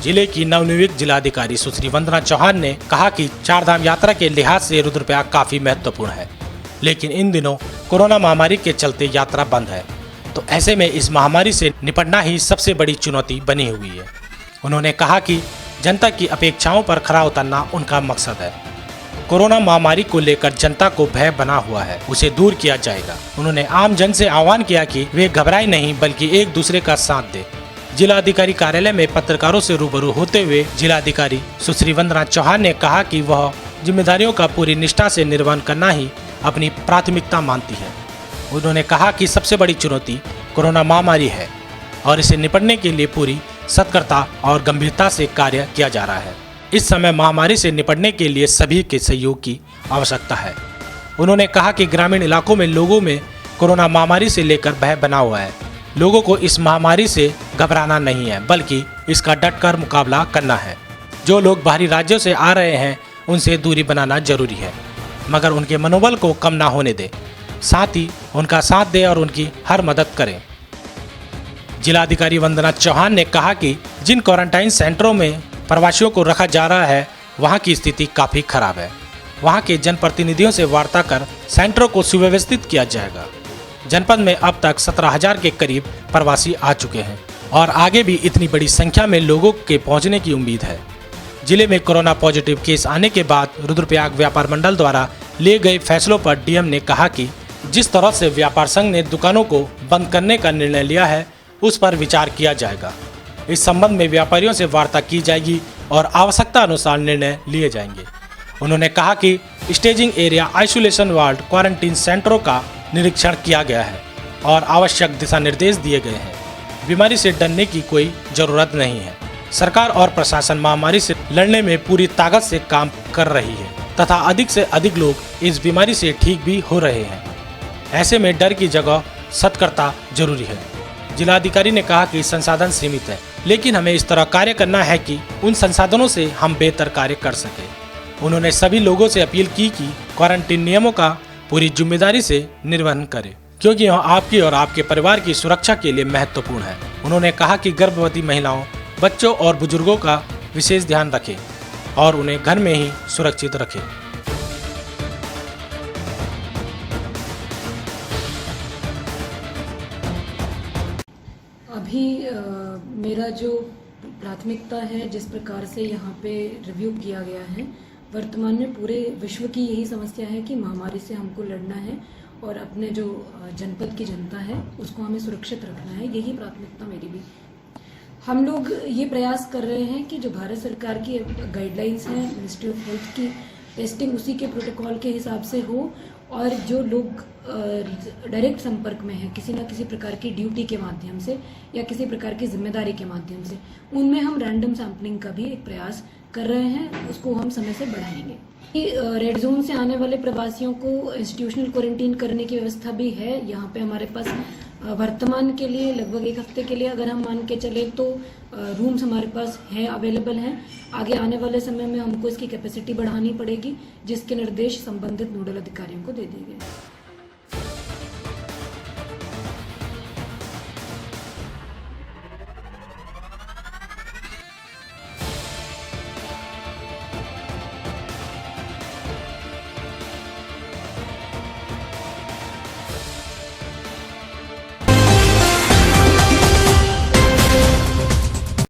जिले की नवनियुक्त जिलाधिकारी सुश्री वंदना चौहान ने कहा कि चारधाम यात्रा के लिहाज से रुद्रप्रयाग काफी महत्वपूर्ण है, लेकिन इन दिनों कोरोना महामारी के चलते यात्रा बंद है, तो ऐसे में इस महामारी से निपटना ही सबसे बड़ी चुनौती बनी हुई है। उन्होंने कहा कि जनता की अपेक्षाओं पर खरा उतरना उनका मकसद है। कोरोना महामारी को लेकर जनता को भय बना हुआ है, उसे दूर किया जाएगा। उन्होंने आम जन से आह्वान किया कि वे घबराए नहीं बल्कि एक दूसरे का साथ दे। जिलाधिकारी कार्यालय में पत्रकारों से रूबरू होते हुए जिलाधिकारी सुश्री वंदना चौहान ने कहा कि वह जिम्मेदारियों का पूरी निष्ठा से निर्वहन करना ही अपनी प्राथमिकता मानती है। उन्होंने कहा कि सबसे बड़ी चुनौती कोरोना महामारी है और इसे निपटने के लिए पूरी सतर्कता और गंभीरता से कार्य किया जा रहा है। इस समय महामारी से निपटने के लिए सभी के सहयोग की आवश्यकता है। उन्होंने कहा कि ग्रामीण इलाकों में लोगों में कोरोना महामारी से लेकर भय बना हुआ है। लोगों को इस महामारी से घबराना नहीं है बल्कि इसका डटकर मुकाबला करना है। जो लोग बाहरी राज्यों से आ रहे हैं उनसे दूरी बनाना जरूरी है, मगर उनके मनोबल को कम ना होने दें, साथ ही उनका साथ दें और उनकी हर मदद करें। जिलाधिकारी वंदना चौहान ने कहा कि जिन क्वारंटाइन सेंटरों में प्रवासियों को रखा जा रहा है वहां की स्थिति काफ़ी खराब है। वहां के जनप्रतिनिधियों से वार्ता कर सेंटरों को सुव्यवस्थित किया जाएगा। जनपद में अब तक 17,000 के करीब प्रवासी आ चुके हैं और आगे भी इतनी बड़ी संख्या में लोगों के पहुंचने की उम्मीद है। जिले में कोरोना पॉजिटिव केस आने के बाद रुद्रप्रयाग व्यापार मंडल द्वारा लिए गए फैसलों पर डीएम ने कहा कि जिस तरह से व्यापार संघ ने दुकानों को बंद करने का निर्णय लिया है उस पर विचार किया जाएगा। इस संबंध में व्यापारियों से वार्ता की जाएगी और आवश्यकता अनुसार निर्णय लिए जाएंगे। उन्होंने कहा कि staging area, isolation ward, quarantine सेंटरों का निरीक्षण किया गया है और आवश्यक दिशा निर्देश दिए गए हैं। बीमारी से डरने की कोई जरूरत नहीं है। सरकार और प्रशासन महामारी से लड़ने में पूरी ताकत से काम कर रही है तथा अधिक से अधिक लोग इस बीमारी से ठीक भी हो रहे हैं। ऐसे में डर की जगह सतर्कता जरूरी है। जिलाधिकारी ने कहा कि संसाधन सीमित है, लेकिन हमें इस तरह कार्य करना है कि उन संसाधनों से हम बेहतर कार्य कर सकें। उन्होंने सभी लोगों से अपील की कि क्वारंटीन नियमों का पूरी जिम्मेदारी से निर्वहन करें, क्योंकि यह आपकी और आपके परिवार की सुरक्षा के लिए महत्वपूर्ण है। उन्होंने कहा कि गर्भवती महिलाओं, बच्चों और बुजुर्गों का विशेष ध्यान रखें और उन्हें घर में ही सुरक्षित रखें। अभी मेरा जो प्राथमिकता है, जिस प्रकार से यहाँ पे रिव्यू किया गया है, वर्तमान में पूरे विश्व की यही समस्या है कि महामारी से हमको लड़ना है और अपने जो जनपद की जनता है उसको हमें सुरक्षित रखना है। यही प्राथमिकता मेरी भी। हम लोग ये प्रयास कर रहे हैं कि जो भारत सरकार की गाइडलाइंस हैं, मिनिस्ट्री ऑफ हेल्थ की, टेस्टिंग उसी के प्रोटोकॉल के हिसाब से हो और जो लोग डायरेक्ट संपर्क में हैं किसी न किसी प्रकार की ड्यूटी के माध्यम से या किसी प्रकार की जिम्मेदारी के माध्यम से, उनमें हम रैंडम सैम्पलिंग का भी एक प्रयास कर रहे हैं। उसको हम समय से बढ़ाएंगे। रेड जोन से आने वाले प्रवासियों को इंस्टीट्यूशनल क्वारंटीन करने की व्यवस्था भी है। यहाँ पे हमारे पास वर्तमान के लिए लगभग 1 हफ्ते के लिए अगर हम मान के चले तो रूम्स हमारे पास हैं, अवेलेबल हैं। आगे आने वाले समय में हमको इसकी कैपेसिटी बढ़ानी पड़ेगी, जिसके निर्देश संबंधित नोडल अधिकारियों को दे दिए गए।